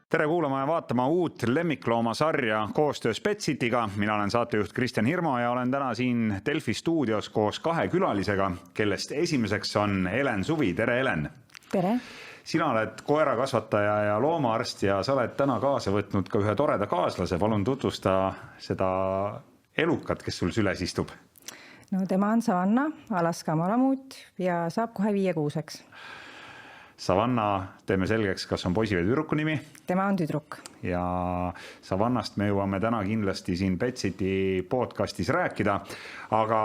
Tere kuulama ja vaatama uut lemmikloomasarja koostöös Petsitiga. Mina olen saatejuht Kristjan Hirmu ja olen täna siin Delfi stuudios koos kahe külalisega, kellest esimeseks on Helen Suvi. Tere, Helen! Tere! Sina oled koerakasvataja ja loomaarst ja sa oled täna kaasa võtnud ka ühe toreda kaaslase. Palun tutvusta seda elukat, kes sul süles istub. No tema on Savanna, Alaska malamuut ja saab kohe 5-6-ks. Savanna, teeme selgeks, kas on poisi või tüdruku nimi? Tema on tüdruk. Ja Savannast me jõuame täna kindlasti siin Petsiti podcastis rääkida. Aga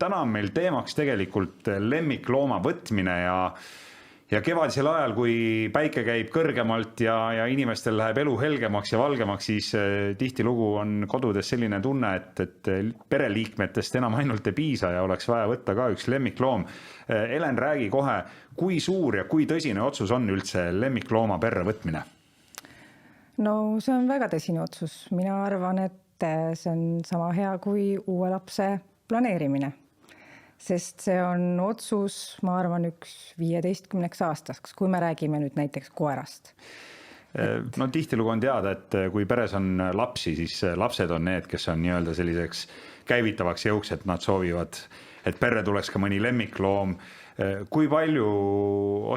täna on meil teemaks tegelikult lemmiklooma võtmine ja kevadisel ajal, kui päike käib kõrgemalt ja inimestel läheb elu helgemaks ja valgemaks, siis tihtilugu on kodudes selline tunne, et pereliikmetest enam ainult ei piisa ja oleks vaja võtta ka üks lemmikloom. Helen, räägi kohe, kui suur ja kui tõsine otsus on üldse lemmiklooma perre võtmine? No see on väga tõsine otsus. Mina arvan, et see on sama hea kui uue lapse planeerimine. Sest see on otsus, ma arvan, üks 15 aastaks, kui me räägime nüüd näiteks koerast. No tihtilugu on teada, et kui peres on lapsi, siis lapsed on need, kes on nii-öelda selliseks käivitavaks jõuks, et nad soovivad, et perre tuleks ka mõni lemmikloom. Kui palju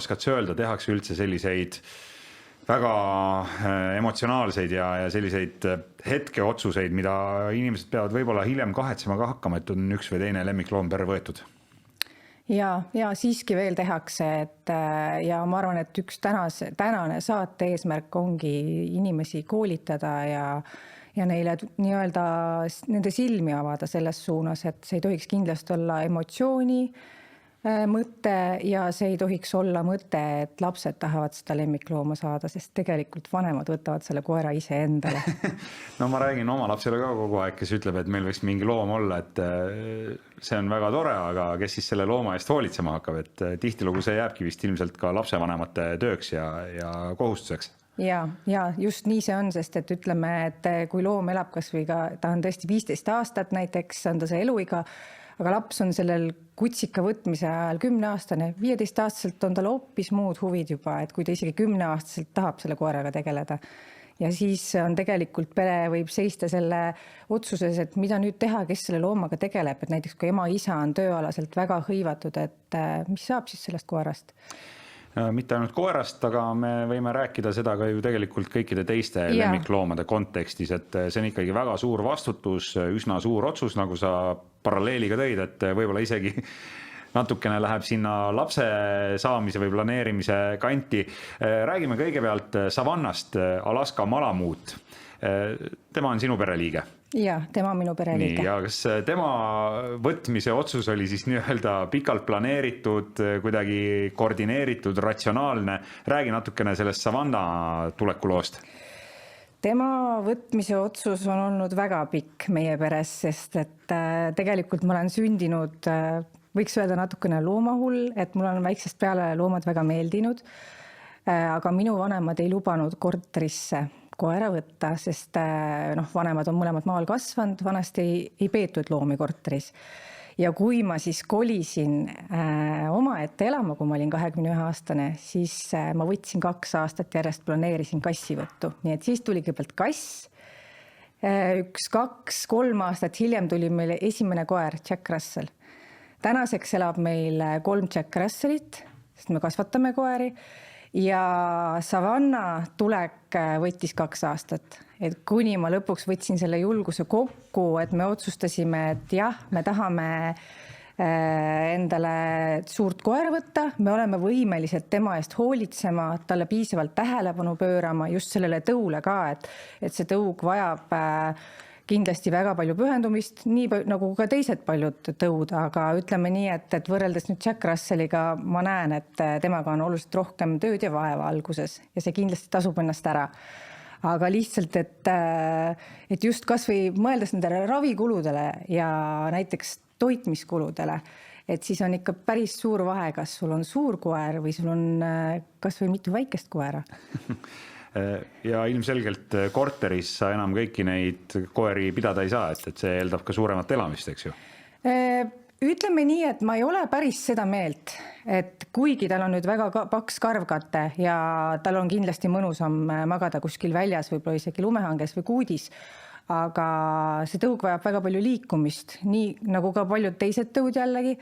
oskad sa öelda, tehakse üldse selliseid väga emotsionaalseid ja selliseid hetkeotsuseid, mida inimesed peavad võib-olla hiljem kahetsema ka hakkama, et on üks või teine lemmikloom perre võetud? Ja siiski veel tehakse, ja ma arvan, et üks tänane saate eesmärk ongi inimesi koolitada ja neile nii-öelda nende silmi avada selles suunas, et see ei tohiks kindlasti olla emotsiooni mõte ja see ei tohiks olla mõte, et lapsed tahavad seda lemmiklooma saada, sest tegelikult vanemad võtavad selle koera ise endale. No ma räägin oma lapsele ka kogu aeg, kes ütleb, et meil võiks mingi loom olla, et see on väga tore, aga kes siis selle looma eest hoolitsema hakkab, et tihtilugu see jääbki vist ilmselt ka lapsevanemate tööks ja kohustuseks. Ja just nii see on, sest et ütleme, et kui loom elab kas või ka, ta on tõesti 15 aastat näiteks, on ta see eluiga, aga laps on sellel kutsika võtmise ajal 10-aastane, 15-aastaselt on tal hoopis muud huvid juba, et kui ta isegi 10-aastaselt tahab selle koeraga tegeleda. Ja siis on tegelikult pere võib seista selle otsuses, et mida nüüd teha, kes selle loomaga tegeleb, et näiteks kui ema-isa on tööalaselt väga hõivatud, et mis saab siis sellest koerast? Mitte ainult koerast, aga me võime rääkida seda ka ju tegelikult kõikide teiste lemmikloomade kontekstis, et see on ikkagi väga suur vastutus, üsna suur otsus, nagu sa paralleeliga tõid, et võib-olla isegi natukene läheb sinna lapse saamise või planeerimise kanti. Räägime kõigepealt Savannast, Alaska malamuut. Tema on sinu pereliige. Ja, tema on minu pereliige. Ja kas tema võtmise otsus oli siis nii-öelda pikalt planeeritud, kuidagi koordineeritud, ratsionaalne? Räägi natukene sellest Savanna tulekuloost. Tema võtmise otsus on olnud väga pikk meie peres, sest et tegelikult ma olen sündinud, võiks öelda natukene loomahull, et mul on väiksest peale loomad väga meeldinud, aga minu vanemad ei lubanud korterisse koera võtta, sest vanemad on mõlemad maal kasvanud, vanasti ei peetud loomi korteris. Ja kui ma siis kolisin omaette elama, kui ma olin 21-aastane, siis ma võtsin 2 aastat järjest planeerisin kassivõttu. Nii et siis tuli kõigepealt kass. 1, 2, 3 aastat hiljem tuli meile esimene koer, Jack Russell. Tänaseks elab meil 3 Jack Russellit, sest me kasvatame koeri. Ja Savanna tulek võttis 2 aastat. Et kuni ma lõpuks võtsin selle julguse kokku, et me otsustasime, et jah, me tahame endale suurt koera võtta, me oleme võimelised tema eest hoolitsema, talle piisavalt tähelepanu pöörama, just sellele tõule ka, et see tõug vajab kindlasti väga palju pühendumist, nii nagu ka teised paljud tõud, aga ütleme nii, et võrreldes nüüd Jack Russelliga ma näen, et temaga on oluliselt rohkem tööd ja vaeva alguses ja see kindlasti tasub ennast ära. Aga lihtsalt, et just kas või mõeldes nendele ravikuludele ja näiteks toitmiskuludele, et siis on ikka päris suur vahe, kas sul on suur koer või sul on kas või mitu väikest koera. Ja ilmselgelt korteris sa enam kõiki neid koeri pidada ei saa, et see eeldab ka suuremat elamist, eks ju? ütleme nii, et ma ei ole päris seda meelt, et kuigi tal on nüüd väga paks karvkate ja tal on kindlasti mõnusam magada kuskil väljas, võib-olla isegi lumehanges või kuudis, aga see tõug vajab väga palju liikumist, nii nagu ka paljud teised tõud jällegi,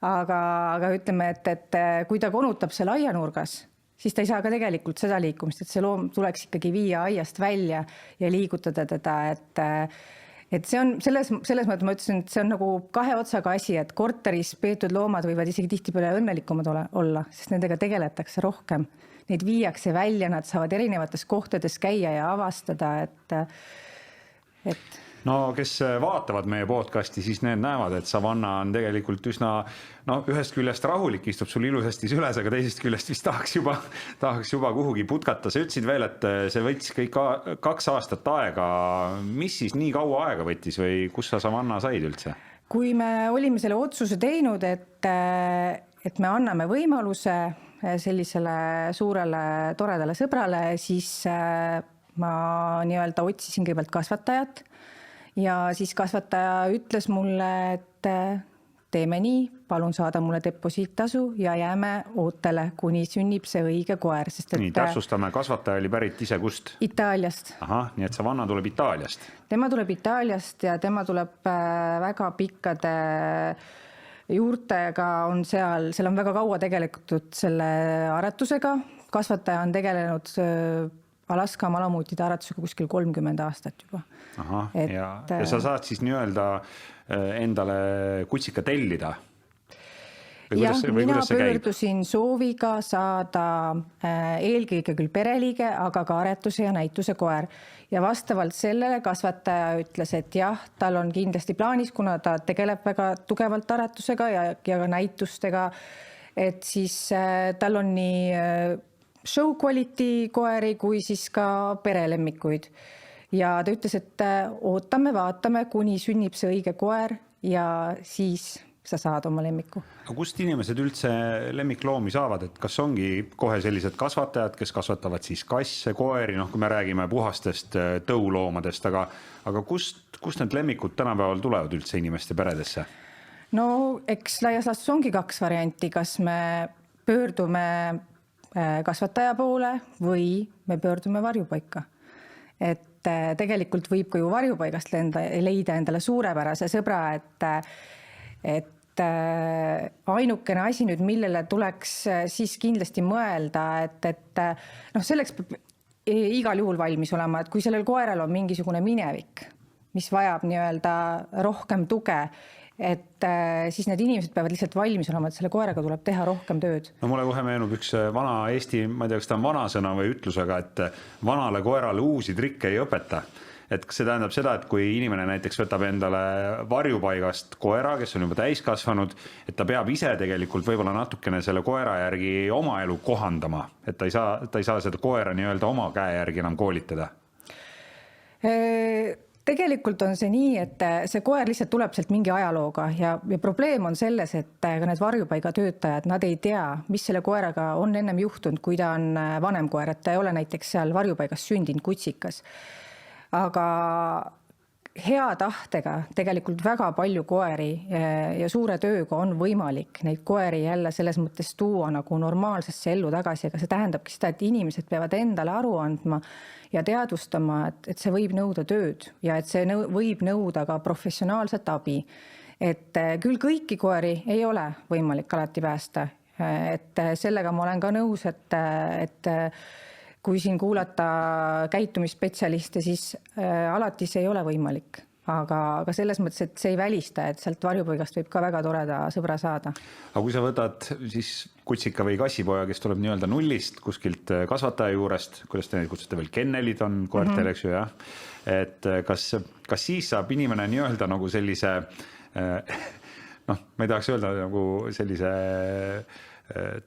aga ütleme, et kui ta konutab seal aianurgas, siis ta ei saa ka tegelikult seda liikumist, et see loom tuleks ikkagi viia aiast välja ja liigutada teda, et see on selles mõttes ma ütlesin, et see on nagu kahe otsaga asi, et korteris peetud loomad võivad isegi tihtipeale õnnelikumad olla, sest nendega tegeletakse rohkem. Neid viiakse välja, nad saavad erinevates kohtades käia ja avastada, et... No kes vaatavad meie podcasti, siis need näevad, et Savanna on tegelikult üsna, ühest küljest rahulik, istub sul ilusasti süles, aga teisest küljest vist tahaks juba kuhugi putkata. Sa ütlesid veel, et see võttis kõik 2 aastat aega. Mis siis nii kaua aega võttis või kus sa Savanna said üldse? Kui me olime selle otsuse teinud, et me anname võimaluse sellisele suurele toredale sõbrale, siis ma nii-öelda otsisin kõigepealt kasvatajat. Ja siis kasvataja ütles mulle, et teeme nii, palun saada mulle deposiittasu ja jääme ootele, kuni sünnib see õige koer. Sest, nii, täpsustame, kasvataja oli pärit ise kust? Itaaliast. Ahah, nii et Savanna tuleb Itaaliast. Tema tuleb Itaaliast ja tema tuleb väga pikkade juurtega on seal on väga kaua tegelikult selle aretusega. Kasvataja on tegelenud Alaska malamuutide aretusega kuskil 30 aastat juba. Aha, ja sa saad siis nii-öelda endale kutsika tellida? Jah, mina pöördusin sooviga saada eelkõige küll pereliige, aga ka aretuse ja näituse koer. Ja vastavalt sellele kasvataja ütles, et jah, tal on kindlasti plaanis, kuna ta tegeleb väga tugevalt aretusega ja ka näitustega, et siis tal on nii show quality koeri kui siis ka perelemmikuid. Ja ta ütles, et ootame, vaatame, kuni sünnib see õige koer ja siis sa saad oma lemmiku. Aga kust inimesed üldse lemmikloomi saavad? Et kas ongi kohe sellised kasvatajad, kes kasvatavad siis kasse, koeri, kui me räägime puhastest tõuloomadest, aga kust need lemmikud tänapäeval tulevad üldse inimeste peredesse? No eks laias laastus ongi 2 varianti, kas me pöördume kasvataja poole või me pöördume varjupaika. Et tegelikult võib ka ju varjupaigast leida endale suurepärase sõbra, et ainukene asi nüüd, millele tuleks siis kindlasti mõelda, et selleks peab igal juhul valmis olema, et kui sellel koeral on mingisugune minevik, mis vajab nii-öelda rohkem tuge, et siis need inimesed peavad lihtsalt valmis olema, et selle koeraga tuleb teha rohkem tööd. No mulle kohe meenub üks vana Eesti, ma ei tea, kas ta on vanasõna või ütlusega, et vanale koerale uusi trikke ei õpeta. Et see tähendab seda, et kui inimene näiteks võtab endale varjupaigast koera, kes on juba täiskasvanud, et ta peab ise tegelikult võib-olla natukene selle koera järgi oma elu kohandama, et ta ei saa seda koera nii-öelda oma käe järgi enam koolitada. Tegelikult on see nii, et see koer lihtsalt tuleb sealt mingi ajalooga ja probleem on selles, et ka need varjupaiga töötajad, nad ei tea, mis selle koeraga on ennem juhtunud, kui ta on vanem koer, et ta ei ole näiteks seal varjupaigas sündinud kutsikas. Aga hea tahtega tegelikult väga palju koeri ja suure tööga on võimalik neid koeri jälle selles mõttes tuua nagu normaalsesse ellu tagasi, aga see tähendabki seda, et inimesed peavad endale aru andma ja teadvustama, et see võib nõuda tööd ja et see võib nõuda ka professionaalset abi. Et küll kõiki koeri ei ole võimalik alati päästa, et sellega ma olen ka nõus, et kui siin kuulata käitumisspetsialiste, siis alati see ei ole võimalik. Aga selles mõttes, et see ei välista, et sealt varjupaigast võib ka väga toreda sõbra saada. Aga kui sa võtad siis kutsika või kassipoja, kes tuleb nii-öelda nullist kuskilt kasvataja juurest, kuidas te neid kutsuste veel, kennelid on koertel, eks ju, jah? Et kas siis saab inimene nii-öelda nagu sellise, ma ei tahaks öelda nagu sellise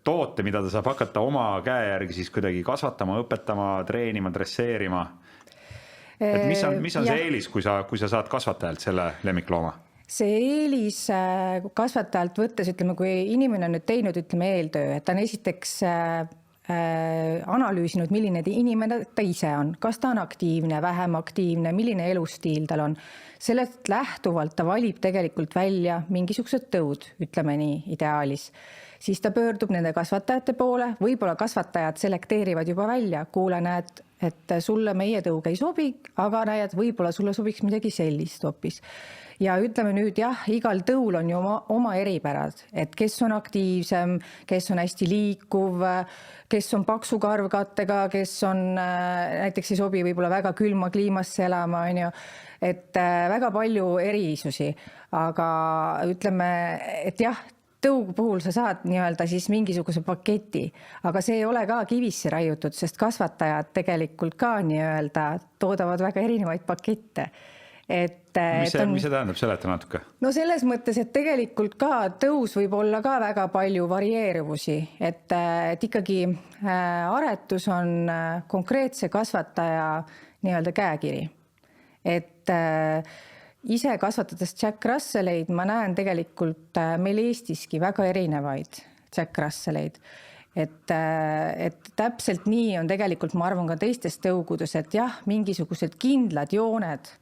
toote, mida ta saab hakata oma käe järgi siis kuidagi kasvatama, õpetama, treenima, dresseerima. Et mis on see eelis, kui sa saad kasvatajalt selle lemmiklooma? See eelis kasvatajalt võttes, ütleme, kui inimene on nüüd teinud, ütleme, eeltöö, et ta on esiteks analüüsinud, milline inimene ta ise on, kas ta on aktiivne, vähem aktiivne, milline elustiil tal on. Sellest lähtuvalt ta valib tegelikult välja mingisugused tõud, ütleme nii, ideaalis. Siis ta pöördub nende kasvatajate poole, võib-olla kasvatajad selekteerivad juba välja, kuule, näed, et sulle meie tõug ei sobi, aga näed, võib-olla sulle sobiks midagi sellist hoopis. Ja ütleme nüüd jah, igal tõul on ju oma eripärad, et kes on aktiivsem, kes on hästi liikuv, kes on paksu karvkattega, kes on näiteks ei sobi võib-olla väga külma kliimasse elama, on ju, et väga palju erisusi, aga ütleme, et jah, tõugu puhul sa saad nii-öelda siis mingisuguse paketi, aga see ei ole ka kivisse raiutud, sest kasvatajad tegelikult ka nii-öelda toodavad väga erinevaid pakette. Mis see tähendab, seleta natuke? No selles mõttes, et tegelikult ka tõus võib olla ka väga palju varieeruvusi, et ikkagi aretus on konkreetse kasvataja nii-öelda käekiri. Et ise kasvatades Jack Russelleid ma näen tegelikult meil Eestiski väga erinevaid Jack Russelleid. Et täpselt nii on tegelikult, ma arvan, ka teistes tõugudes, et jah, mingisugused kindlad jooned,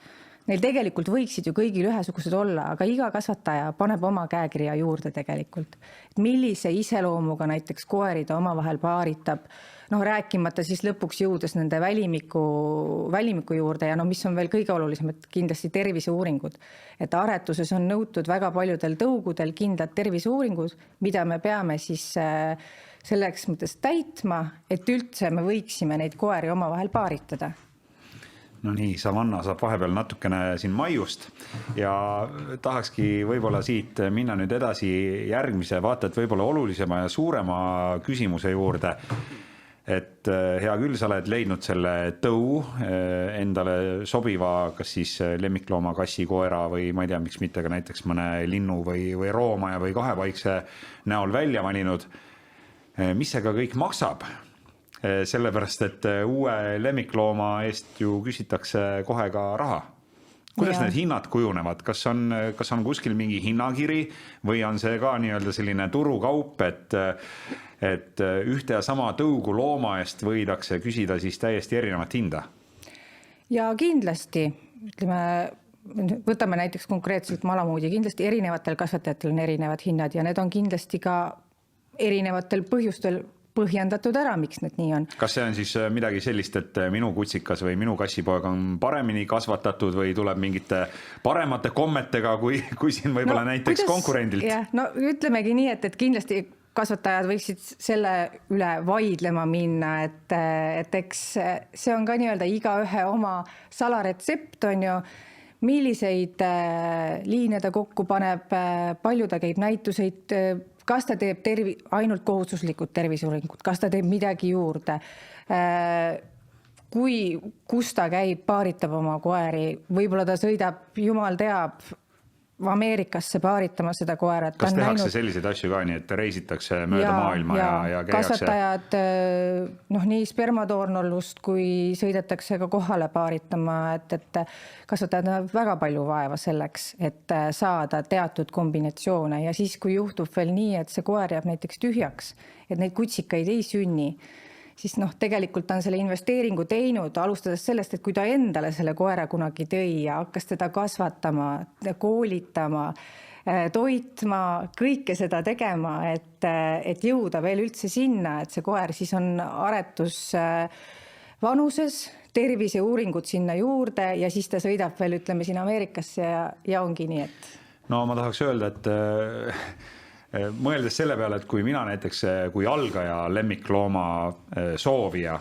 neil tegelikult võiksid ju kõigil ühesugused olla, aga iga kasvataja paneb oma käekirja juurde tegelikult. Millise iseloomuga näiteks koeri ta omavahel paaritab, rääkimata siis lõpuks jõudes nende välimiku juurde ja mis on veel kõige olulisem, et kindlasti terviseuuringud. Et aretuses on nõutud väga paljudel tõugudel kindlad terviseuuringud, mida me peame siis selleks mõttes täitma, et üldse me võiksime neid koeri omavahel paaritada. No nii, Savanna saab vahepeal natukene siin maiust ja tahakski võib-olla siit minna nüüd edasi järgmise vaata, et võib-olla olulisema ja suurema küsimuse juurde. Et hea küll, sa oled leidnud selle tõu endale sobiva, kas siis lemmiklooma, kassi, koera või ma ei tea, miks mitte ka näiteks mõne linnu või roomaja või kahepaikse näol välja valinud. Mis see ka kõik maksab? Sellepärast, et uue lemmiklooma eest ju küsitakse kohe ka raha. Kuidas need hinnad kujunevad? Kas on kuskil mingi hinnakiri või on see ka nii-öelda selline turukaup, et ühte ja sama tõugu looma eest võidakse küsida siis täiesti erinevat hinda? Ja kindlasti, võtame näiteks konkreetselt malamuudi, kindlasti erinevatel kasvatajatel on erinevad hinnad ja need on kindlasti ka erinevatel põhjustel põhjendatud ära, miks need nii on. Kas see on siis midagi sellist, et minu kutsikas või minu kassipoeg on paremini kasvatatud või tuleb mingite paremate kommetega kui siin võib-olla näiteks konkurendilt? Ütlemegi nii, et kindlasti kasvatajad võiksid selle üle vaidlema minna, et eks see on ka nii-öelda igaühe oma salaretsept on ju, milliseid liine ta kokku paneb, palju ta käib näituseid, kas ta teeb ainult kohustuslikud terviseuuringud, kas ta teeb midagi juurde, kus ta käib, paaritab oma koeri, võib-olla ta sõidab, jumal teab, Ameerikasse paaritama seda koerat. Kas tehakse selliseid asju ka nii, et reisitakse mööda maailma ja käiakse? Kasvatajad nii spermadoornollust kui sõidetakse ka kohale paaritama, et kasvatajad on väga palju vaeva selleks, et saada teatud kombinatsioone ja siis, kui juhtub veel nii, et see koer jääb näiteks tühjaks, et neid kutsikaid ei sünni, siis tegelikult on selle investeeringu teinud, alustades sellest, et kui ta endale selle koera kunagi tõi ja hakkas teda kasvatama, koolitama, toitma, kõike seda tegema, et jõuda veel üldse sinna, et see koer siis on aretus vanuses, terviseuuringud sinna juurde ja siis ta sõidab veel, ütleme, siin Ameerikasse ja ongi nii, et... No ma tahaks öelda, et... Mõeldes selle peale, et kui mina näiteks, kui algaja lemmiklooma soovija,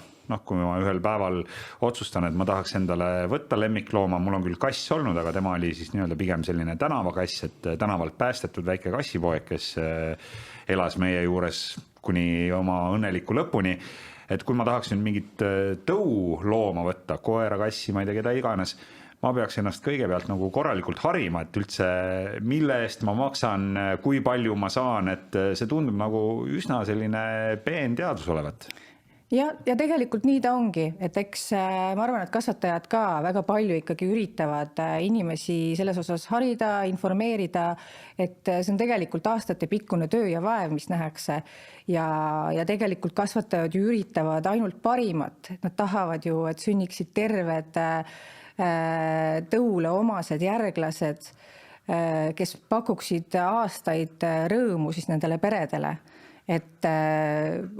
kui ma ühel päeval otsustan, et ma tahaks endale võtta lemmiklooma, mul on küll kass olnud, aga tema oli siis nii-öelda pigem selline tänavakass, et tänavalt päästetud väike kassipoeg, kes elas meie juures kuni oma õnneliku lõpuni. Et kui ma tahaks nüüd mingit tõu looma võtta, koera, kassi, ma ei tea, keda iganes, ma peaks ennast kõigepealt nagu korralikult harima, et üldse mille eest ma maksan, kui palju ma saan, et see tundub nagu üsna selline peen teadus olevat. ja tegelikult nii ta ongi, et eks ma arvan, et kasvatajad ka väga palju ikkagi üritavad inimesi selles osas harida, informeerida, et see on tegelikult aastatepikkune töö ja vaev, mis nähakse ja tegelikult kasvatajad ju üritavad ainult parimat, nad tahavad ju, et sünniksid terved tõule omased järglased, kes pakuksid aastaid rõõmu siis nendele peredele. Et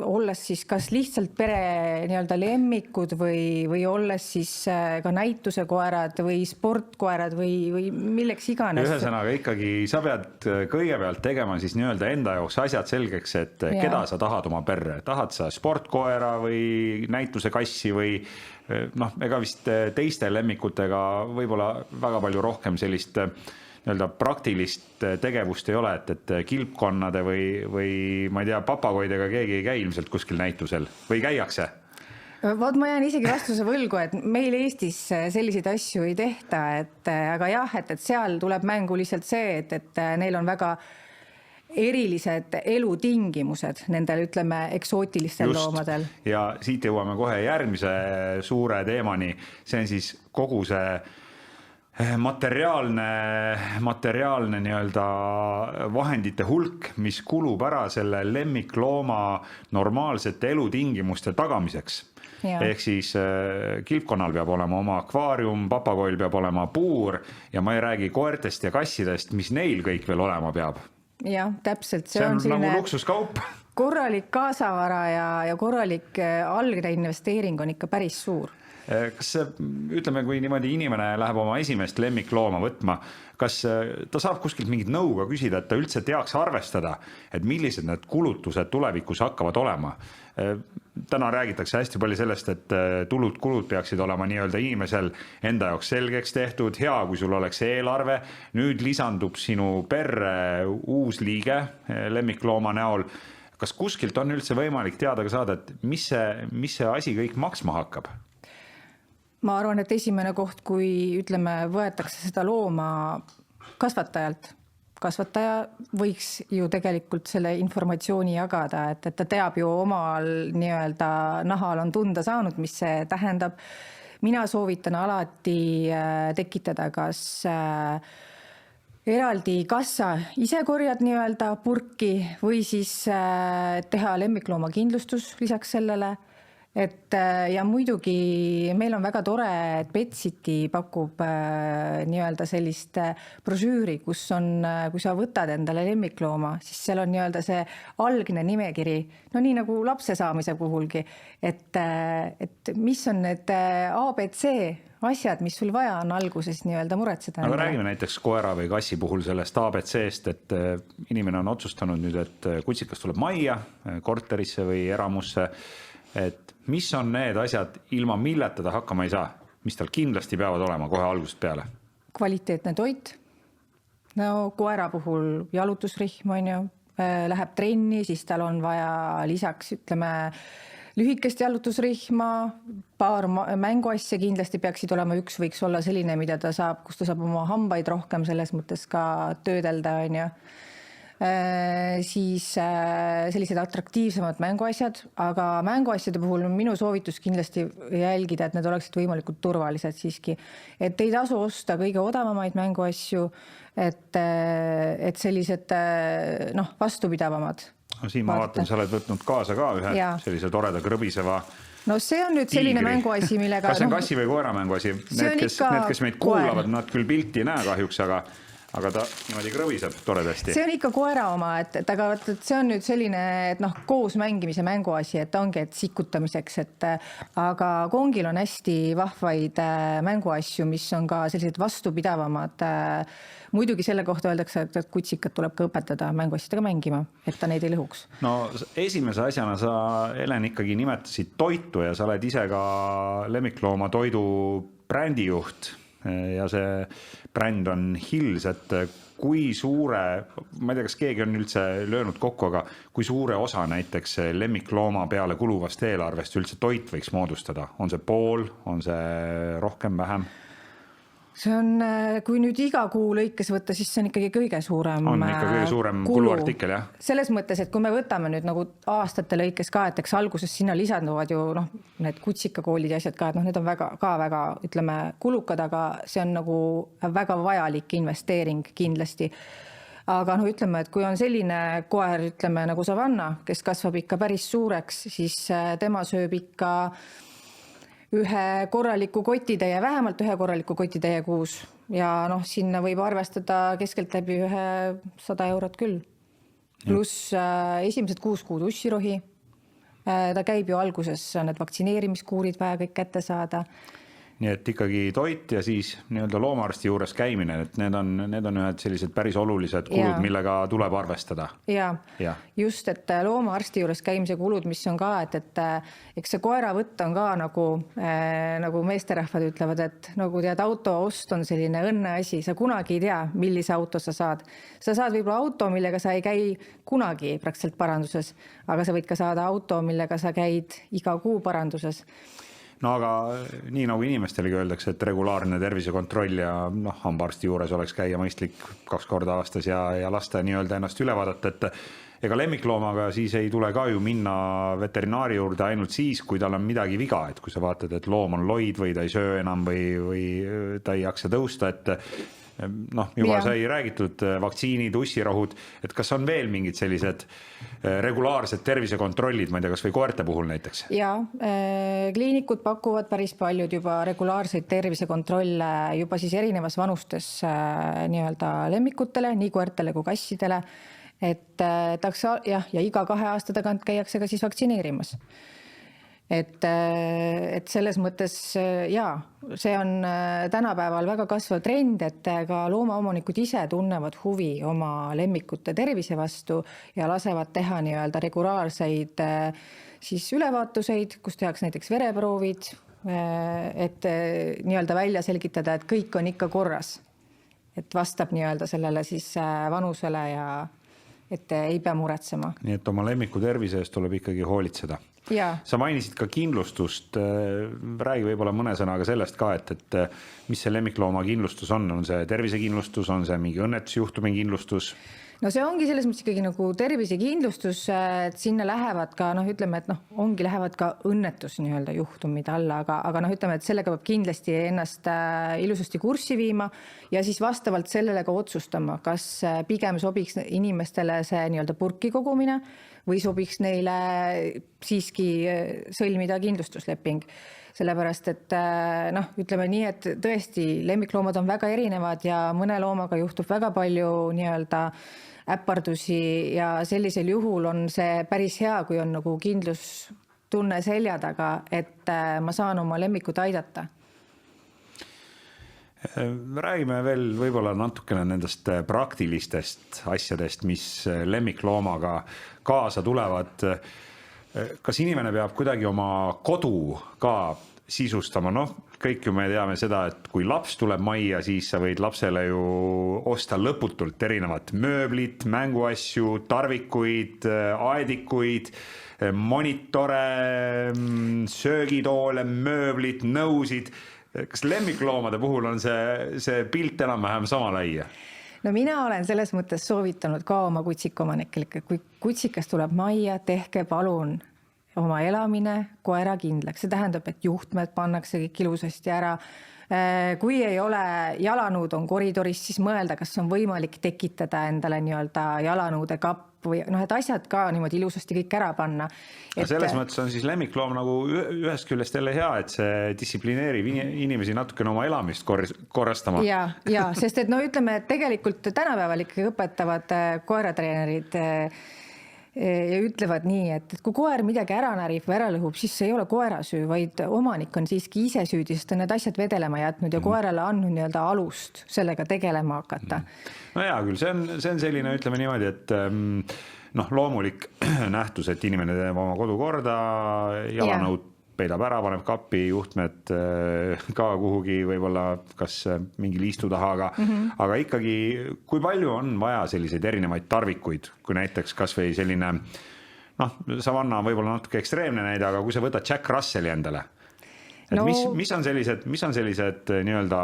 olles siis kas lihtsalt pere nii-öelda lemmikud või olles siis ka näituse koerad või sportkoerad või milleks iganes. Ühesõnaga ikkagi sa pead kõigepealt tegema siis nii-öelda enda jaoks asjad selgeks, et keda sa tahad oma perre. Tahad sa sportkoera või näituse kassi või ega vist teiste lemmikutega võib-olla väga palju rohkem sellist nii-öelda praktilist tegevust ei ole, et kilpkonnade või ma ei tea, papagoidega keegi ei käi ilmselt kuskil näitusel või käiakse? Vaat ma jään isegi vastuse võlgu, et meil Eestis selliseid asju ei tehta, aga jah, et seal tuleb mängu lihtsalt see, et neil on väga erilised elutingimused nendel, ütleme, eksootilistel loomadel. Ja siit jõuame kohe järgmise suure teemani, see on siis kogu see materiaalne nii-öelda vahendite hulk, mis kulub ära selle lemmiklooma normaalsete elutingimuste tagamiseks. Ehk siis kilpkonnal peab olema oma akvaarium, papagoil peab olema puur ja ma ei räägi koertest ja kassidest, mis neil kõik veel olema peab. Jah, täpselt. See on nagu luksuskaup. Korralik kaasavara ja korralik algne investeering on ikka päris suur. Kas ütleme, kui niimoodi inimene läheb oma esimest lemmiklooma võtma, kas ta saab kuskilt mingit nõuga küsida, et ta üldse teaks arvestada, et millised need kulutused tulevikus hakkavad olema? Täna räägitakse hästi palju sellest, et tulud peaksid olema nii-öelda inimesel enda jaoks selgeks tehtud, hea, kui sul oleks eelarve, nüüd lisandub sinu perre uus liige lemmiklooma näol. Kas kuskilt on üldse võimalik teada ka saada, et mis see asi kõik maksma hakkab? Ma arvan, et esimene koht, kui ütleme, võetakse seda looma kasvatajalt. Kasvataja võiks ju tegelikult selle informatsiooni jagada, et ta teab ju omal nii-öelda nahal on tunda saanud, mis see tähendab. Mina soovitan alati tekitada kas eraldi kassa ise korjad nii-öelda purki või siis teha lemmiklooma kindlustus lisaks sellele. Ja muidugi meil on väga tore, et Petsiti pakub nii-öelda sellist brošüüri, kus on, kui sa võtad endale lemmiklooma, siis seal on nii-öelda see algne nimekiri, no nii nagu lapse saamise puhulgi, et mis on need ABC asjad, mis sul vaja on alguses nii-öelda muretseda. Aga räägime näiteks koera või kassi puhul sellest ABC-st, et inimene on otsustanud nüüd, et kutsikas tuleb majja, korterisse või eramusse, et mis on need asjad, ilma milleta ta hakkama ei saa, mis tal kindlasti peavad olema kohe algusest peale? Kvaliteetne toit. No koera puhul jalutusrihm on ju, läheb trenni, siis tal on vaja lisaks, ütleme, lühikest jalutusrihma, paar mänguasja kindlasti peaksid olema, üks võiks olla selline, mida ta saab, kus ta saab oma hambaid rohkem selles mõttes ka töödelda, on ju. Siis sellised atraktiivsemad mänguasjad, aga mänguasjade puhul on minu soovitus kindlasti jälgida, et need oleksid võimalikult turvalised siiski. Et ei tasu osta kõige odavamaid mänguasju, et sellised vastupidavamad. Siin ma vaatan, sa oled võtnud kaasa ka ühe sellise toreda krõbiseva No see on nüüd selline mänguasi, millega... Kas see on kassi või koera mänguasi? Need, kes meid kuulavad, nad küll pilti ei näe kahjuks, aga ta niimoodi krõviseb toredasti. See on ikka koera oma, aga see on nüüd selline, et koos mängimise mänguasi, et ongi, et sikutamiseks, aga kongil on hästi vahvaid mänguasju, mis on ka sellised vastupidavamad. Muidugi selle kohta öeldakse, et kutsikat tuleb ka õpetada mänguasjadega mängima, et ta neid ei lõhuks. No esimese asjana sa, Helen, ikkagi nimetasid toitu ja sa oled ise ka lemmiklooma toidu brändijuht. Ja see bränd on Hills, et kui suure, ma ei tea, kas keegi on üldse löönud kokku, aga kui suure osa näiteks lemmiklooma peale kuluvast eelarvest üldse toit võiks moodustada? On see pool, on see rohkem, vähem? See on, kui nüüd iga kuu lõikes võtta, siis see on ikkagi kõige suurem on ikka kõige suurem kuluartikkel, jah. Selles mõttes, et kui me võtame nüüd nagu aastate lõikes ka, et eks alguses sinna lisanduvad ju need kutsikakoolid ja asjad ka, et need on väga, ütleme, kulukad, aga see on nagu väga vajalik investeering kindlasti. Aga ütleme, et kui on selline koer, ütleme nagu Savanna, kes kasvab ikka päris suureks, siis tema sööb ikka vähemalt ühe korraliku kotitäie kuus ja sinna võib arvestada keskelt läbi 100 eurot küll. Pluss esimesed 6 kuud ussirohi. Ta käib ju alguses need vaktsineerimiskuurid vaja kõik kätte saada. Nii et ikkagi toit ja siis loomaarsti juures käimine, et need on ühed sellised päris olulised kulud, millega tuleb arvestada. Ja. Just, et loomaarsti juures käimise kulud, mis on ka, et eks see koeravõtt on ka nagu meesterahvad ütlevad, et nagu tead, auto ost on selline õnneasi, sa kunagi ei tea, millise auto sa saad. Sa saad võib-olla auto, millega sa ei käi kunagi praktiliselt paranduses, aga sa võid ka saada auto, millega sa käid iga kuu paranduses. No aga nii nagu inimestelegi öeldakse, et regulaarne tervisekontroll ja hambaarsti juures oleks käia mõistlik 2 korda aastas ja lasta ennast üle vaadata, et ega lemmikloomaga siis ei tule ka ju minna veterinaari juurde ainult siis, kui tal on midagi viga, et kui sa vaatad, et loom on loid või ta ei söö enam või ta ei jaksa tõusta, et juba sai räägitud vaktsiinid, ussirohud, et kas on veel mingid sellised regulaarsed tervisekontrollid, ma ei tea, kas või koerte puhul näiteks? Ja, kliinikud pakuvad päris paljud juba regulaarseid tervisekontrolle juba siis erinevas vanustes lemmikutele, nii koertele kui kassidele, et ja iga 2 aasta tagant käiakse ka siis vaktsineerimas. Et selles mõttes see on tänapäeval väga kasvav trend, et ka loomaomanikud ise tunnevad huvi oma lemmikute tervise vastu ja lasevad teha regulaarseid siis ülevaatuseid, kus tehakse näiteks vereproovid, et välja selgitada, et kõik on ikka korras, et vastab sellele siis vanusele ja et ei pea muretsema. Nii et oma lemmiku tervise eest tuleb ikkagi hoolitseda. Ja. Sa mainisid ka kindlustust, räägi võib-olla mõne sõnaga sellest ka, et mis see lemmiklooma kindlustus on see tervisekindlustus, on see mingi õnnetusjuhtumi kindlustus? No see ongi selles mõttes ikkagi nagu tervisekindlustus, et sinna lähevad ka, ütleme, et lähevad ka õnnetus juhtumid alla, aga ütleme, et sellega peab kindlasti ennast ilusasti kurssi viima ja siis vastavalt sellele ka otsustama, kas pigem sobiks inimestele see purki kogumine või sobiks neile siiski sõlmida kindlustusleping. Sellepärast, et ütleme nii, et tõesti lemmikloomad on väga erinevad ja mõne loomaga juhtub väga palju äppardusi ja sellisel juhul on see päris hea, kui on nagu kindlustunne selja taga, et ma saan oma lemmikut aidata. Räägime veel võib-olla natukene nendest praktilistest asjadest, mis lemmikloomaga kaasa tulevad. Kas inimene peab kuidagi oma kodu ka sisustama? Kõik ju me teame seda, et kui laps tuleb majja, siis sa võid lapsele ju osta lõputult erinevat mööblit, mänguasju, tarvikuid, aedikuid, monitore, söögitoole, mööblit, nõusid. Kas lemmikloomade puhul on see pilt enam-vähem sama laia? No mina olen selles mõttes soovitanud ka oma kutsikomanikele, kui kutsikas tuleb majja, tehke palun oma elamine koera kindlaks. See tähendab, et juhtmed pannakse kõik ilusasti ära. Kui ei ole jalanõud on koridoris, siis mõelda, kas on võimalik tekitada endale jalanõude kapp või et asjad ka niimoodi ilusasti kõik ära panna. Selles mõttes on siis lemmikloom nagu ühest küljest jälle hea, et see distsiplineerib inimesi natukene oma elamist korrastama. Ja, sest et ütleme, et tegelikult tänapäeval ikkagi õpetavad koeratreenerid ja ütlevad nii, et kui koer midagi ära närib või ära lõhub, siis see ei ole koera süü, vaid omanik on siiski ise süüdi, sest on need asjad vedelema jätnud ja koerale andnud alust sellega tegelema hakata. No hea küll, see on selline, ütleme niimoodi, et loomulik nähtus, et inimene teeb oma kodu korda, jalanõud peidab ära, paneb kappi, juhtmed ka kuhugi võib-olla kas mingi liistu taha, aga ikkagi kui palju on vaja selliseid erinevaid tarvikuid, kui näiteks kas või selline, Savanna on võib-olla natuke ekstreemne näide, aga kui sa võtad Jack Russelli endale, et no, mis on sellised nii-öelda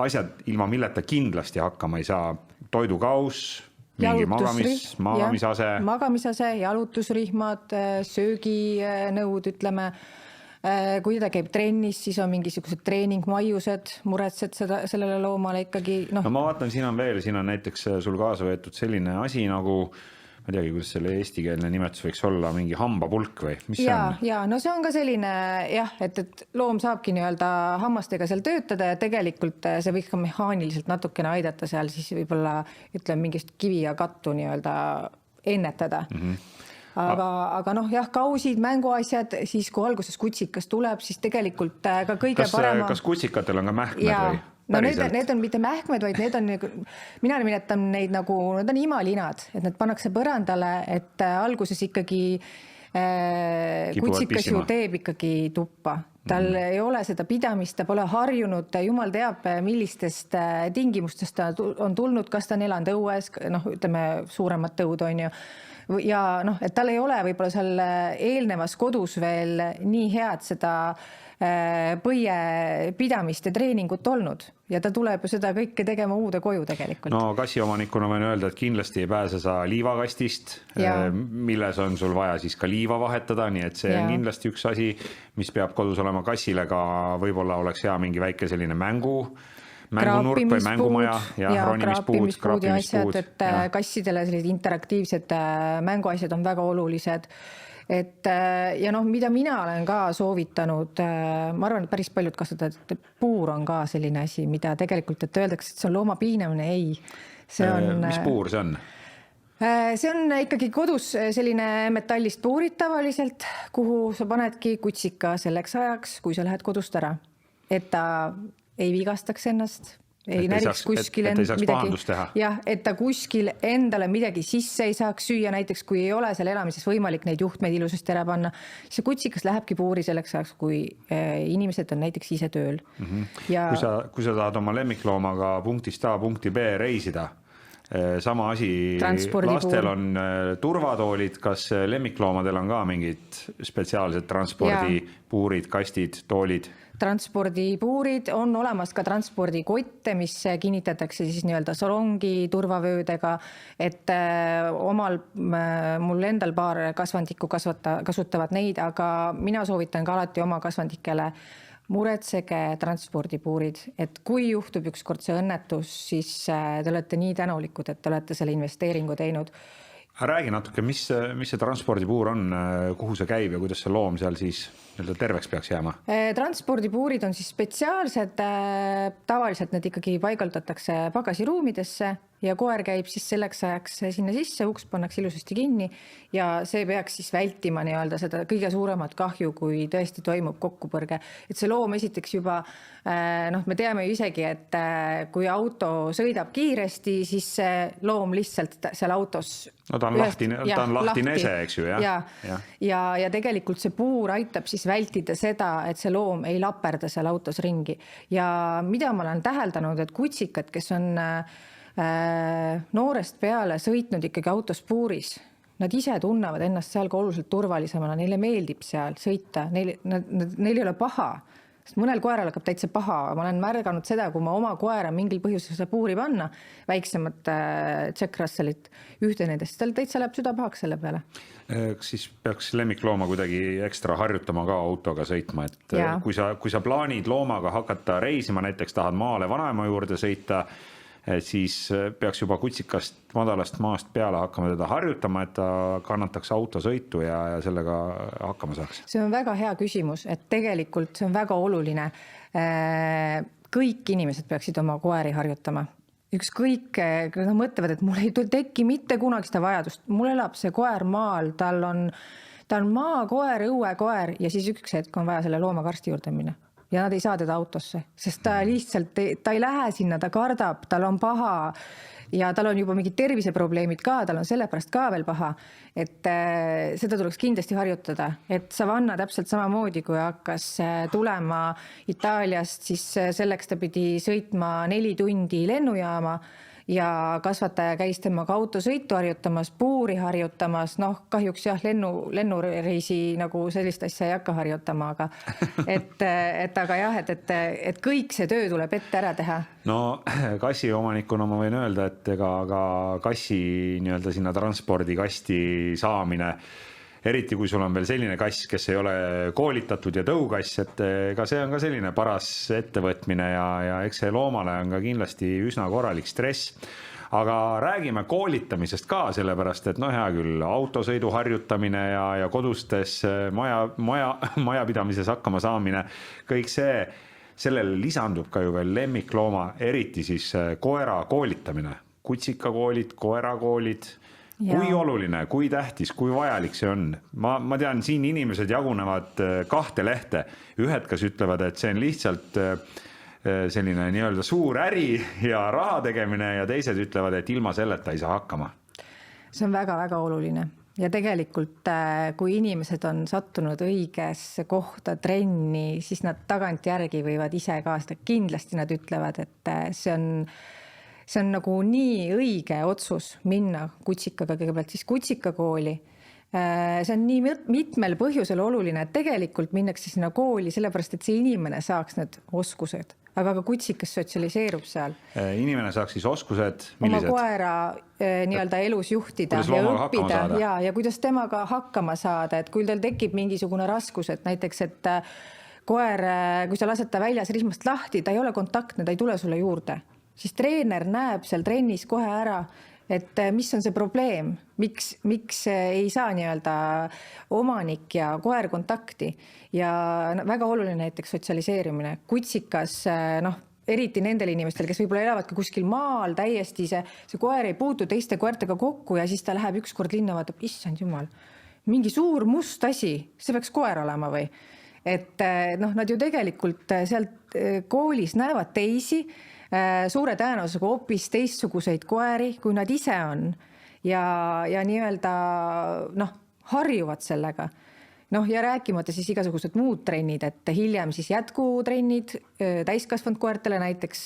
asjad, ilma milleta kindlasti hakkama ei saa? Toidukaus, mingi magamisase. Magamisase, jalutusrihmad, sööginõud, ütleme. Kui ta käib trennis, siis on mingisugused treeningmaiused, muretsed sellele loomale ikkagi. No ma vaatan, siin on näiteks sul kaasa võetud selline asi nagu, ma teagi, kuidas selle eestikeelne nimetus võiks olla, mingi hambapulk või mis see on? Ja, no see on ka selline jah, et loom saabki nii-öelda hammastega seal töötada ja tegelikult see võiks ka mehaaniliselt natukene aidata seal siis võib-olla ütleme mingist kivi ja kattu nii-öelda ennetada. Aga noh, jah, kausid, mänguasjad, siis kui alguses kutsikas tuleb, siis tegelikult ka kõige parema... Kas kutsikatel on ka mähkmed või? No need on mitte mähkmed, vaid need on, mina nimetan neid nagu, need on imalinad, et need pannakse põrandale, et alguses ikkagi kutsikas ju teeb ikkagi tuppa. Tal ei ole seda pidamist, ta pole harjunud, jumal teab, millistest tingimustest ta on tulnud, kas ta on elanud õues, noh, ütleme suuremat õud on ju. Ja noh, et tal ei ole võib-olla seal eelnevas kodus veel nii head seda põie pidamist ja treeningut olnud ja ta tuleb ju seda kõike tegema uude koju tegelikult. No kassiomanikuna võin öelda, et kindlasti ei pääse sa liivakastist, milles on sul vaja siis ka liiva vahetada, nii et see on kindlasti üks asi, mis peab kodus olema kassile, ka võib-olla oleks hea mingi väike selline mängunurk või mängumaja ja kraapimispuud ja asjad, et kassidele sellised interaktiivsed mänguasjad on väga olulised. Et, ja noh, mida mina olen ka soovitanud, ma arvan, et päris paljud kasutavad, et puur on ka selline asi, mida tegelikult, et öeldakse, et see on looma piinamine, ei. Mis puur see on? See on ikkagi kodus selline metallist puurid tavaliselt, kuhu sa panedki kutsika selleks ajaks, kui sa lähed kodust ära. Et ta ei vigastaks ennast, ei näriks kuskil jah, et ta kuskil endale midagi sisse ei saaks süüa, näiteks kui ei ole seal elamises võimalik neid juhtmeid ilusasti ära panna, see kutsikas lähebki puuri selleks ajaks, kui inimesed on näiteks ise tööl. Ja... Kui sa tahad oma lemmikloomaga punktist A punkti B reisida, sama asi, lastel on turvatoolid, kas lemmikloomadel on ka mingid spetsiaalsed transpordipuurid, kastid, toolid? Transpordipuurid on olemas ka transpordikotte, mis kinnitatakse siis nii-öelda salongi turvavöödega, et mul endal paar kasvandikku kasutavad neid, aga mina soovitan ka alati oma kasvandikele muretsege transpordipuurid, et kui juhtub ükskord see õnnetus, siis te olete nii tänulikud, et te olete selle investeeringu teinud. Räägi natuke, mis see transpordipuur on, kuhu see käib ja kuidas see loom seal siis terveks peaks jääma? Transpordipuurid on siis spetsiaalsed, tavaliselt need ikkagi paigaldatakse pagasiruumidesse ja koer käib siis selleks ajaks sinna sisse, uks pannakse ilusasti kinni ja see peaks siis vältima nii-öelda seda kõige suuremat kahju, kui tõesti toimub kokkupõrge. Et see loom esiteks juba, me teame ju isegi, et kui auto sõidab kiiresti, siis see loom lihtsalt seal autos ta on lahti nese, eks ju, jah? Ja tegelikult see puur aitab siis vältida seda, et see loom ei laperda seal autos ringi. Ja mida ma olen täheldanud, et kutsikad, kes on noorest peale sõitnud ikkagi autos puuris, nad ise tunnevad ennast seal ka oluliselt turvalisemana, neile meeldib seal sõita, neil ei ole paha. Sest mõnel koeral hakkab täitsa paha. Ma olen märganud seda, kui ma oma koera mingil põhjusel seda puuri panna, väiksemat Jack Russellit, ühte nendest, tal täitsa läheb süda pahaks selle peale. Siis peaks lemmiklooma kuidagi ekstra harjutama ka autoga sõitma, et kui sa plaanid loomaga hakata reisima, näiteks tahad maale vanaema juurde sõita, siis peaks juba kutsikast madalast maast peale hakkama teda harjutama, et ta kannataks autosõitu ja sellega hakkama saaks. See on väga hea küsimus, et tegelikult see on väga oluline. Kõik inimesed peaksid oma koeri harjutama. Ükskõik, nad mõtlevad, et mul ei teki mitte kunagi seda vajadust. Mul elab see koer maal, ta on maakoer, õuekoer ja siis üks hetk on vaja selle loomakarsti juurde minna. Ja nad ei saa teda autosse, sest ta lihtsalt, ta ei lähe sinna, ta kardab, tal on paha ja tal on juba mingid terviseprobleemid ka, tal on sellepärast ka veel paha, et seda tuleks kindlasti harjutada, et Savanna täpselt samamoodi, kui hakkas tulema Itaaliast, siis selleks ta pidi sõitma 4 tundi lennujaama ja kasvataja käis temaga autosõitu harjutamas, puuri harjutamas, noh kahjuks jah, lennureisi nagu sellist asja ei hakka harjutama, aga aga jah, et kõik see töö tuleb ette ära teha. No kassi omanikuna ma võin öelda, et ega ka kassi nii-öelda sinna transpordikasti saamine, eriti kui sul on veel selline kass, kes ei ole koolitatud ja tõukass, et ka see on ka selline paras ettevõtmine ja eks see loomale on ka kindlasti üsna korralik stress. Aga räägime koolitamisest ka, sellepärast, et hea küll, autosõidu harjutamine ja kodustes majapidamises hakkama saamine, kõik see, sellele lisandub ka ju veel lemmiklooma, eriti siis koera koolitamine, kutsikakoolid, koerakoolid. Kui oluline, kui tähtis, kui vajalik see on? Ma tean, siin inimesed jagunevad 2 lehte. Ühed, kes ütlevad, et see on lihtsalt selline nii-öelda suur äri ja raha tegemine ja teised ütlevad, et ilma selleta ei saa hakkama. See on väga-väga oluline. Ja tegelikult, kui inimesed on sattunud õigesse kohta, trenni, siis nad tagantjärgi võivad ise ka seda. Kindlasti nad ütlevad, et see on nagu nii õige otsus minna kutsikaga, kõigepealt siis kutsikakooli. See on nii mitmel põhjusel oluline, et tegelikult minnakse sinna kooli, sellepärast, et see inimene saaks need oskused, aga ka kutsikas sotsialiseerub seal. Inimene saaks siis oskused, millised? Oma koera nii-öelda elus juhtida ja õppida ja kuidas temaga hakkama saada, et kui tal tekib mingisugune raskus, et näiteks, et koer, kui sa lased ta väljas rihmast lahti, ta ei ole kontaktne, ta ei tule sulle juurde. Siis treener näeb seal trennis kohe ära, et mis on see probleem, miks ei saa nii-öelda omanik ja koer kontakti ja väga oluline näiteks sotsialiseerimine. Kutsikas, eriti nendel inimestel, kes võib-olla elavad ka kuskil maal täiesti, see koer ei puutu teiste koertega kokku ja siis ta läheb ükskord linna, vaatab, issand jumal, mingi suur must asi, see peaks koer olema või? Et nad ju tegelikult sealt koolis näevad teisi, suure tõenäosusega hoopis teistsuguseid koeri, kui nad ise on ja nii-öelda harjuvad sellega. Ja rääkimata siis igasugused muud trennid, et hiljem siis jätkutrennid täiskasvanud koertele, näiteks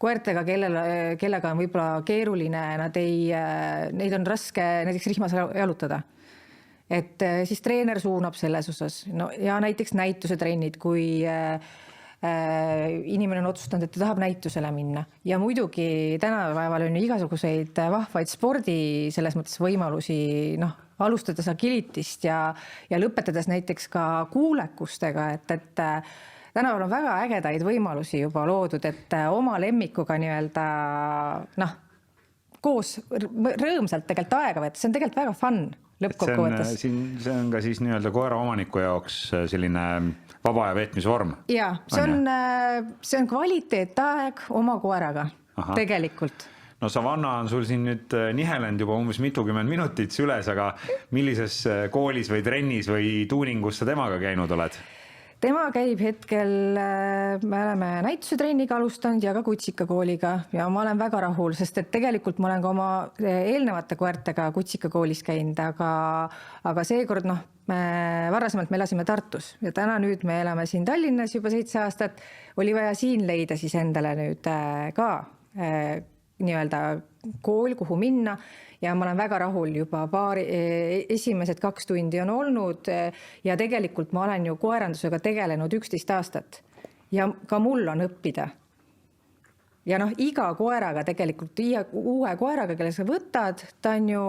koertega, kellega on võib-olla keeruline, neid on raske näiteks rihmas jalutada. Et siis treener suunab selles osas. Ja näiteks näitusetrennid, kui inimene on otsustanud, et ta tahab näitusele minna. Ja muidugi tänapäeval on igasuguseid vahvaid spordi selles mõttes võimalusi, alustades agilitist ja lõpetades näiteks ka kuulekustega, et tänapäeval on väga ägedaid võimalusi juba loodud, et oma lemmikuga nii-öelda koos rõõmsalt tegelikult aega võtta. See on tegelikult väga fun lõppkokkuvõttes. See on ka siis nii-öelda koera omaniku jaoks selline vaba aja veetmisvorm. Ja, see on kvaliteetaeg oma koeraga. Tegelikult. No Savanna on sul siin nüüd nihelend juba umbes mitukümmend minutit süles, aga millises koolis või trennis või tuuningus sa temaga käinud oled? Tema käib hetkel, me oleme näitusetrenniga alustanud ja ka kutsikakooliga ja ma olen väga rahul, sest et tegelikult ma olen ka oma eelnevate koertega kutsikakoolis käinud, aga seekord varasemalt me elasime Tartus ja täna nüüd me elame siin Tallinnas juba 7 aastat, oli vaja siin leida siis endale nüüd ka nii-öelda kool, kuhu minna ja ma olen väga rahul juba esimesed 2 tundi on olnud ja tegelikult ma olen ju koerandusega tegelenud 11 aastat ja ka mul on õppida. Ja iga koeraga tegelikult, uue koeraga, kelle sa võtad, ta on ju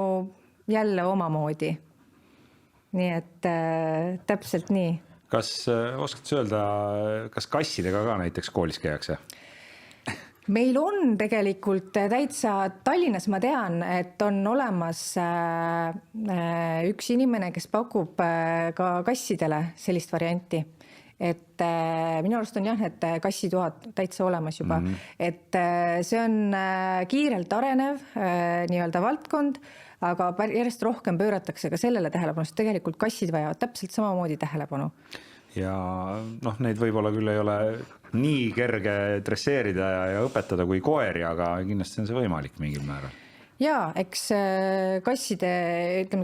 jälle omamoodi. Nii et täpselt nii. Kas oskad öelda, kas kassidega ka näiteks koolis käiakse? Meil on tegelikult täitsa Tallinnas, ma tean, et on olemas üks inimene, kes pakub ka kassidele sellist varianti. Et minu arust on jah, et kassituhad täitsa olemas juba. Et see on kiirelt arenev nii-öelda valdkond, aga järjest rohkem pööratakse ka sellele tähelepanu, sest tegelikult kassid vajavad täpselt samamoodi tähelepanu. Ja neid võib-olla küll ei ole nii kerge dresseerida ja õpetada kui koeri, aga kindlasti on see võimalik mingil määral. Jaa, eks kasside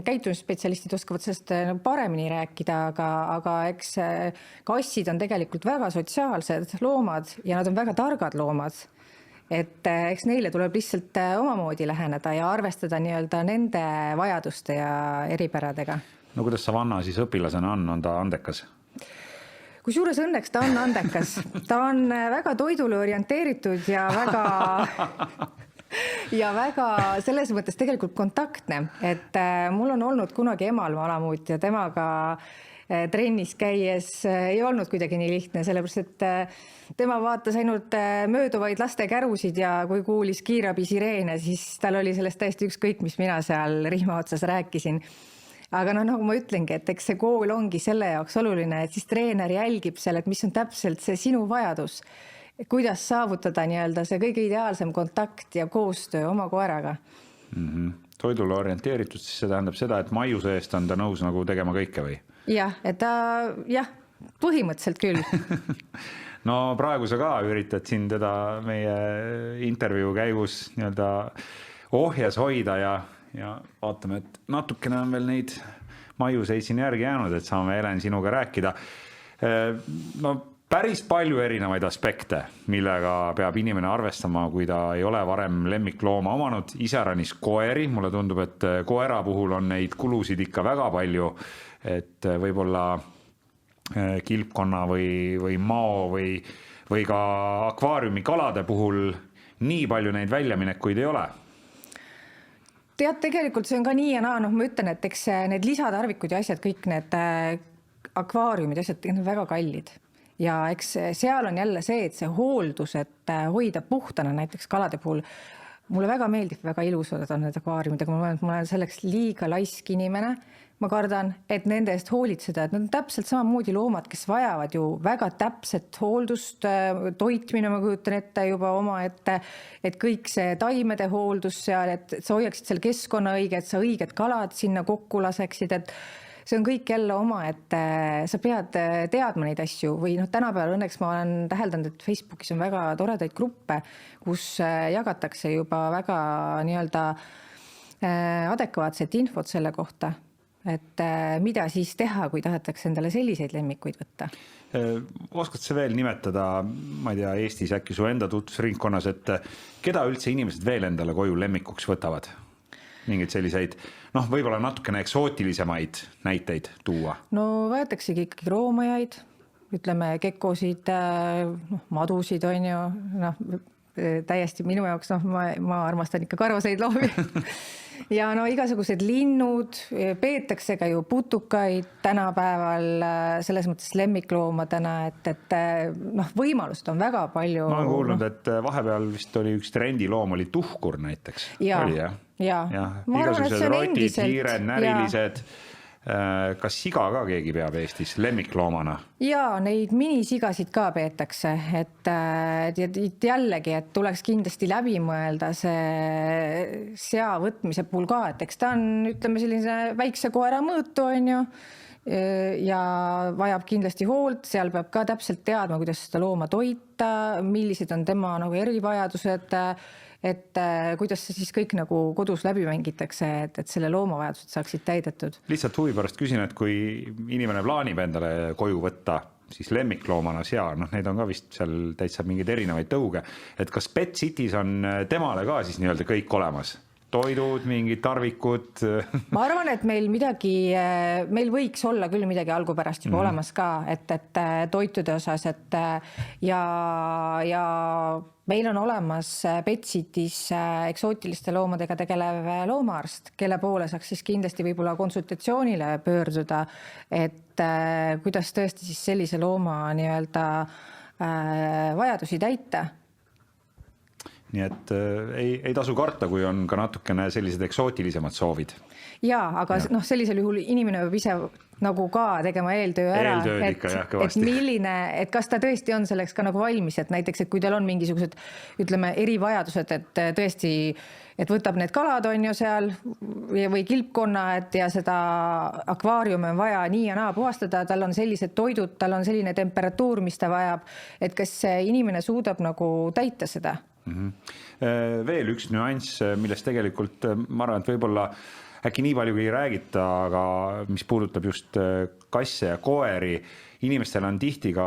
käitumisspetsialistid oskavad sellest paremini rääkida, aga eks kassid on tegelikult väga sotsiaalsed loomad ja nad on väga targad loomad. et eks neile tuleb lihtsalt omamoodi läheneda ja arvestada nii-öelda nende vajaduste ja eripäradega. No kuidas Savanna siis õpilasena on ta andekas? Kusjuures õnneks ta on andekas. Ta on väga toidule orienteeritud ja väga selles mõttes tegelikult kontaktne, et mul on olnud kunagi emal malamuut ja temaga trennis käies ei olnud kuidagi nii lihtne, sellepärast et tema vaatas ainult mööduvaid laste kärusid ja kui kuulis kiirabi sireene, siis tal oli sellest täiesti ükskõik, mis mina seal rihma otsas rääkisin. Aga nagu ma ütlengi, et eks see kool ongi selle jaoks oluline, et siis treener jälgib seal, et mis on täpselt see sinu vajadus, kuidas saavutada nii-öelda see kõige ideaalsem kontakt ja koostöö oma koeraga. Toidule orienteeritud, siis see tähendab seda, et maiuse eest on ta nõus nagu tegema kõike või? Jah, et põhimõtteliselt küll. No praegu sa ka üritad siin teda meie intervjuu käigus nii-öelda ohjes hoida ja vaatame, et natukene on veel neid maiuseid siin järgi jäänud, et saame Helen sinuga rääkida. No päris palju erinevaid aspekte, millega peab inimene arvestama, kui ta ei ole varem lemmiklooma omanud, iseäranis koeri. Mulle tundub, et koera puhul on neid kulusid ikka väga palju, et võib-olla kilpkonna või mao või ka akvaariumi kalade puhul nii palju neid väljaminekuid ei ole. Tead, tegelikult see on ka nii ja naa, ma ütlen, et eks need lisatarvikud ja asjad, kõik need akvaariumid ja asjad, need on väga kallid. Ja eks seal on jälle see, et see hooldus, et hoida puhtana näiteks kalade puhul, mulle väga meeldib, väga ilusad on need akvaariumid, aga ma olen selleks liiga laisk inimene. Ma kardan, et nende eest hoolitseda, et nad on täpselt samamoodi loomad, kes vajavad ju väga täpset hooldust, toitmine, ma kujutan ette juba oma, et kõik see taimede hooldus seal, et sa hoiaksid seal keskkonna õige, et sa õiged kalad sinna kokku laseksid, et see on kõik jälle oma, et sa pead teadma neid asju või tänapäeval õnneks ma olen täheldanud, et Facebookis on väga toredaid gruppe, kus jagatakse juba väga nii-öelda adekvaatset infot selle kohta, et mida siis teha, kui tahetakse endale selliseid lemmikuid võtta? Oskad sa veel nimetada, ma ei tea, Eestis äkki su enda tutvusringkonnas, et keda üldse inimesed veel endale koju lemmikuks võtavad? Mingid selliseid, võib-olla natukene eksootilisemaid näiteid tuua? No võetaksegi ikkagi roomajaid, ütleme kekosid, madusid on ju, täiesti minu jaoks, ma armastan ikka karvaseid loomi. Ja igasugused linnud, peetakse ka ju putukaid tänapäeval selles mõttes lemmikloomadena, et võimalust on väga palju. Ma olen kuulnud, et vahepeal vist oli üks trendiloom, oli tuhkur näiteks. Ja. Igasugused rotid, hiired, närilised. Kas siga ka keegi peab Eestis lemmikloomana? Ja, neid minisigasid ka peetakse, et jällegi, et tuleks kindlasti läbi mõelda see sea võtmise puhul ka, et eks ta on, ütleme, sellise väikse koera mõõtu on ju, ja vajab kindlasti hoolt, seal peab ka täpselt teadma, kuidas seda looma toita, millised on tema erivajadused, et kuidas see siis kõik kodus läbi mängitakse, et selle loomavajadused saaksid täidetud. Lihtsalt huvi pärast küsin, et kui inimene plaanib endale koju võtta, siis lemmikloomana sea, neid on ka vist seal täitsa mingeid erinevaid tõuge, et kas Pet Cities on temale ka siis nii-öelda kõik olemas? Toidud, mingid tarvikud? Ma arvan, et meil võiks olla küll midagi algupärast juba olemas ka, et toitude osas, ja meil on olemas Pet Cities eksootiliste loomadega tegelev loomaarst, kelle poole saaks siis kindlasti võib-olla konsultatsioonile pöörduda, et kuidas tõesti siis sellise looma nii-öelda vajadusi täita. Nii et ei tasu karta, kui on ka natukene sellised eksootilisemad soovid. Jaa, aga sellisel juhul inimene võib ise ka tegema eeltöö ära, et kas ta tõesti on selleks ka valmis, et näiteks, et kui tal on mingisugused, ütleme, erivajadused, et tõesti, et võtab need kalad on ju seal või kilpkonna, ja seda akvaariumi on vaja nii ja naa puhastada, tal on sellised toidud, tal on selline temperatuur, mis ta vajab, et kas inimene suudab täita seda? Veel üks nüanss, millest tegelikult ma arvan, et võib-olla äkki nii palju ei räägita, aga mis puudutab just kasse ja koeri, inimestel on tihti ka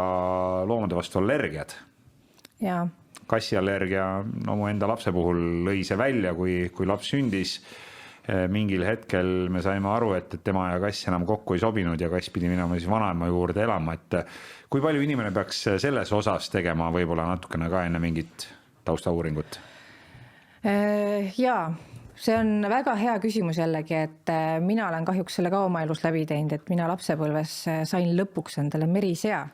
loomade vastu allergiad. Jaa. kassiallergia, no mu enda lapse puhul lõi see välja, kui laps sündis. Mingil hetkel me saime aru, et tema ja kass enam kokku ei sobinud ja kass pidi minema siis vanaema juurde elama. Et kui palju inimene peaks selles osas tegema võib-olla natukene ka enne mingit taustauuringut? Jaa, see on väga hea küsimus jällegi, et mina olen kahjuks selle ka oma elus läbi teinud, et mina lapsepõlves sain lõpuks endale merisea.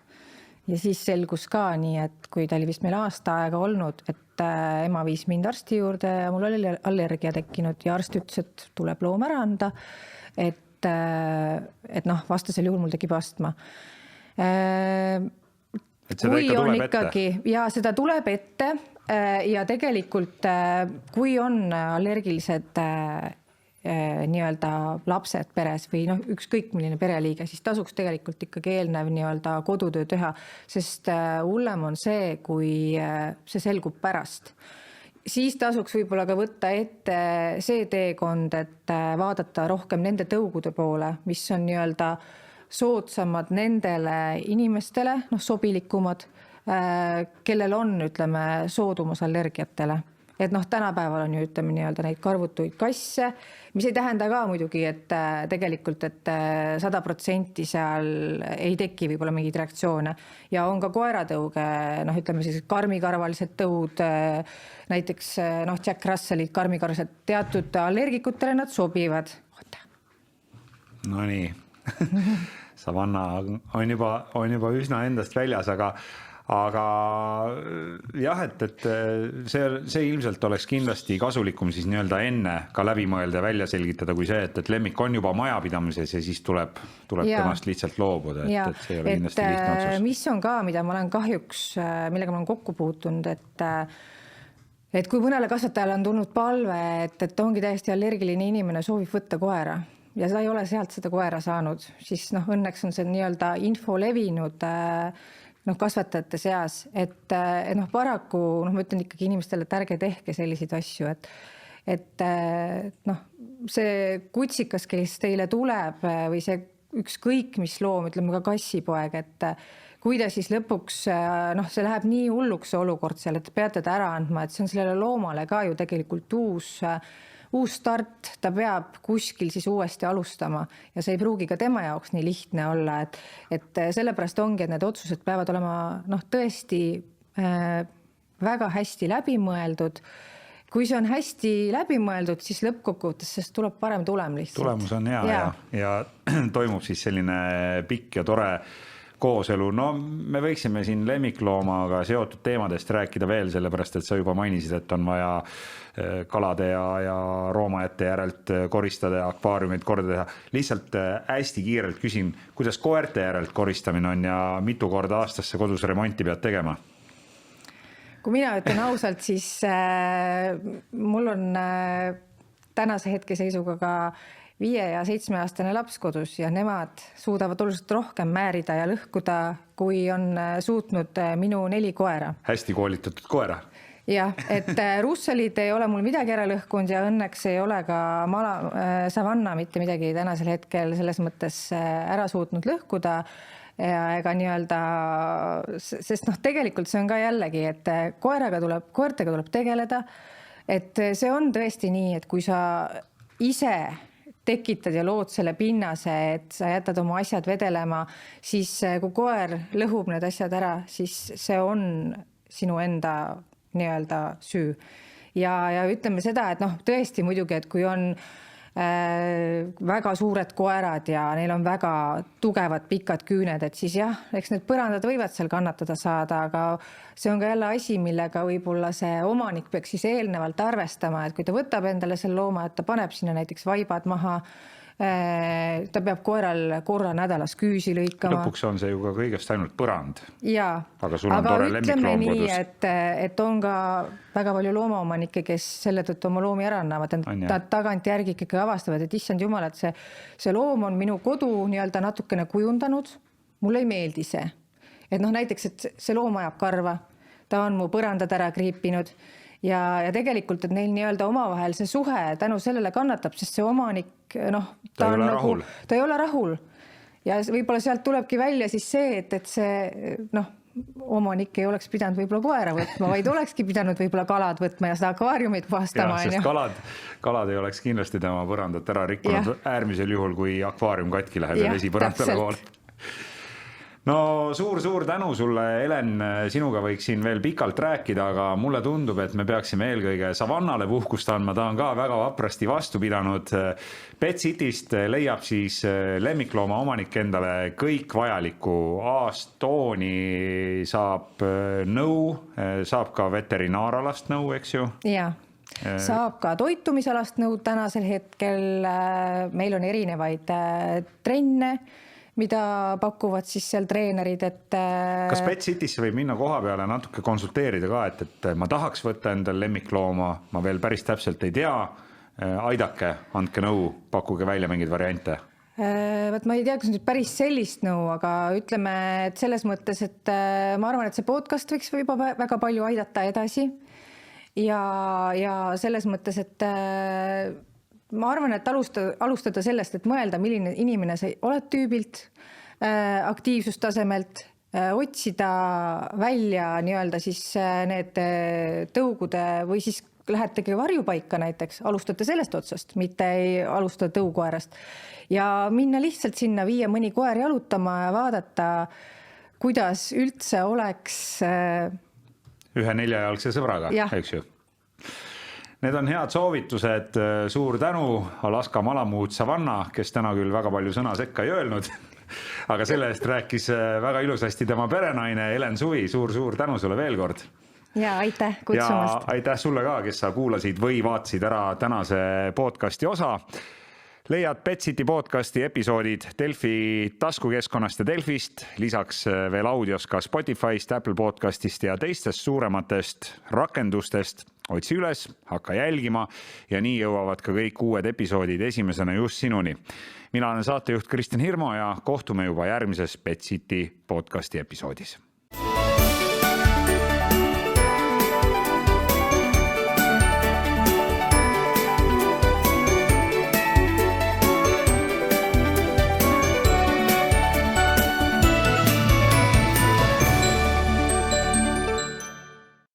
Ja siis selgus ka nii, et kui ta oli vist meil aasta aega olnud, et ema viis mind arsti juurde ja mul oli allergia tekkinud ja arst ütles, et tuleb loom ära anda, et vastasel juhul mul tekib astma. Et seda ikka tuleb ette? Ja seda tuleb ette ja tegelikult kui on allergilised nii-öelda lapsed peres või ükskõik milline pereliige, siis tasuks tegelikult ikkagi eelnev nii-öelda kodutöö teha, sest hullem on see, kui see selgub pärast. Siis tasuks võib-olla ka võtta ette see teekond, et vaadata rohkem nende tõugude poole, mis on nii-öelda soodsamad nendele inimestele, sobilikumad, kellel on, ütleme, soodumus allergiatele. Et tänapäeval on ju ütleme nii-öelda neid karvutuid kasse, mis ei tähenda ka muidugi, et tegelikult, et 100% seal ei teki võib-olla mingeid reaktsioone ja on ka koeratõuge, ütleme siis karmikarvalised tõud, näiteks Jack Russellid, karmikarvalised teatud allergikutele nad sobivad. No nii, Savanna on juba üsna endast väljas, aga jah, et see ilmselt oleks kindlasti kasulikum siis nii-öelda enne ka läbi mõelda ja välja selgitada kui see, et lemmik on juba majapidamises ja siis tuleb temast lihtsalt loobuda, et see ei ole kindlasti lihtne otsus. Mis on ka, mida ma olen kahjuks, millega ma olen kokku puutunud, et kui mõnele kasvatajale on tulnud palve, et ongi täiesti allergiline inimene, soovib võtta koera ja sa ei ole sealt seda koera saanud, siis õnneks on see nii-öelda info levinud kasvatajate seas, et paraku ma ütlen ikkagi inimestele, et ärge tehke selliseid asju, et see kutsikas, kes teile tuleb või see ükskõik mis loom, ütleme ka kassipoeg, et kui ta siis lõpuks, see läheb nii hulluks see olukord seal, et peate ta ära andma, et see on sellele loomale ka ju tegelikult uus start, ta peab kuskil siis uuesti alustama ja see ei pruugi ka tema jaoks nii lihtne olla, et sellepärast ongi, et need otsused peavad olema tõesti väga hästi läbimõeldud. Kui see on hästi läbimõeldud, siis lõppkokkuvõttes sest tuleb parem tulem lihtsalt. Tulemus on hea ja toimub siis selline pikk ja tore kooselu. No me võiksime siin lemmikloomaga seotud teemadest rääkida veel, sellepärast, et sa juba mainisid, et on vaja kalade ja roomajate järelt koristada ja akvaariumid korda teha. Lihtsalt hästi kiirelt küsin, kuidas koerte järelt koristamine on ja mitu korda aastasse kodus remonti pead tegema? Kui mina ütlen ausalt, siis mul on tänase hetke seisuga ka 5- ja 7-aastane laps kodus ja nemad suudavad oluliselt rohkem määrida ja lõhkuda, kui on suutnud minu 4 koera. Hästi koolitatud koera. Jah, et Russellid ei ole mul midagi ära lõhkunud ja õnneks ei ole ka Savanna mitte midagi tänasel hetkel selles mõttes ära suutnud lõhkuda. Ja ega nii-öelda, sest tegelikult see on ka jällegi, et koertega tuleb tegeleda, et see on tõesti nii, et kui sa ise tekitad ja lood selle pinnase, et sa jätad oma asjad vedelema, siis kui koer lõhub need asjad ära, siis see on sinu enda nii-öelda süü. Ja ütleme seda, et tõesti muidugi, et kui on väga suured koerad ja neil on väga tugevad pikad küüned, et siis jah, eks need põrandad võivad seal kannatada saada, aga see on ka jälle asi, millega võib-olla see omanik peaks siis eelnevalt arvestama, et kui ta võtab endale selle looma, et ta paneb sinna näiteks vaibad maha, ta peab koeral korra nädalas küüsi lõikama. Lõpuks on see ju ka kõigest ainult põrand. Jaa, aga ütleme nii, et on ka väga palju loomaomanikke, kes selle tõttu oma loomi ära annavad. Nad tagant järgi ikkagi avastavad, et issand jumal, et see loom on minu kodu nii-öelda natukene kujundanud. Mulle ei meeldi see. Et näiteks, et see loom ajab karva, ta on mu põrandad ära kriipinud ja tegelikult, et neil nii-öelda omavahel see suhe tänu sellele kannatab, sest see omanik, ta ei ole rahul. Ja võib-olla sealt tulebki välja siis see, et see, omanik ei oleks pidanud võib-olla koera võtma, vaid olekski pidanud võib-olla kalad võtma ja seda akvaariumit puhastama. Sest kalad ei oleks kindlasti tema põrandat ära rikkunud äärmisel juhul, kui akvaarium katki läheb ja vesi põrandale voolab. No suur tänu sulle, Helen, sinuga võiks siin veel pikalt rääkida, aga mulle tundub, et me peaksime eelkõige Savannale puhkust andma, ta on ka väga vaprasti vastu pidanud. Pet Cityst leiab siis lemmiklooma omanik endale kõik vajaliku, aastooni saab nõu, saab ka veterinaaralast nõu, eks ju? Jaa. Saab ka toitumisalast nõu tänasel hetkel, meil on erinevaid trenne, mida pakuvad siis seal treenerid, et... Kas Pet Citysse võib minna koha peale natuke konsulteerida ka, et ma tahaks võtta endal lemmiklooma, ma veel päris täpselt ei tea, aidake, andke nõu, pakkuge välja mingeid variante? Võt ma ei tea, kas nüüd päris sellist nõu, aga ütleme, et selles mõttes, et ma arvan, et see podcast võiks juba väga palju aidata edasi ja selles mõttes, et... Ma arvan, et alustada sellest, et mõelda, milline inimene sa oled tüübilt, aktiivsustasemelt, otsida välja nii-öelda siis need tõugude või siis lähetegi varjupaika näiteks, alustate sellest otsast, mitte ei alusta tõukoerast. Ja minna lihtsalt sinna, viia mõni koer jalutama ja vaadata, kuidas üldse oleks... Ühe 4-jalgse sõbraga, eks ju? Need on head soovitused, suur tänu Alaska Malamute Savanna, kes täna küll väga palju sõna sekka ei öelnud, aga selle eest rääkis väga ilusasti tema perenaine Helen Suvi, suur tänu sulle veel kord. Ja aitäh kutsumast. Ja aitäh sulle ka, kes sa kuulasid või vaatasid ära tänase podcasti osa. Leiad Pet City podcasti episoodid Delfi taskukeskkonnast ja Delfist, lisaks veel audios ka Spotify'st, Apple podcastist ja teistest suurematest rakendustest. Otsi üles, hakka jälgima ja nii jõuavad ka kõik uued episoodid esimesena just sinuni. Mina olen saatejuht Kristjan Hirmu ja kohtume juba järgmises Pet City podcasti episoodis.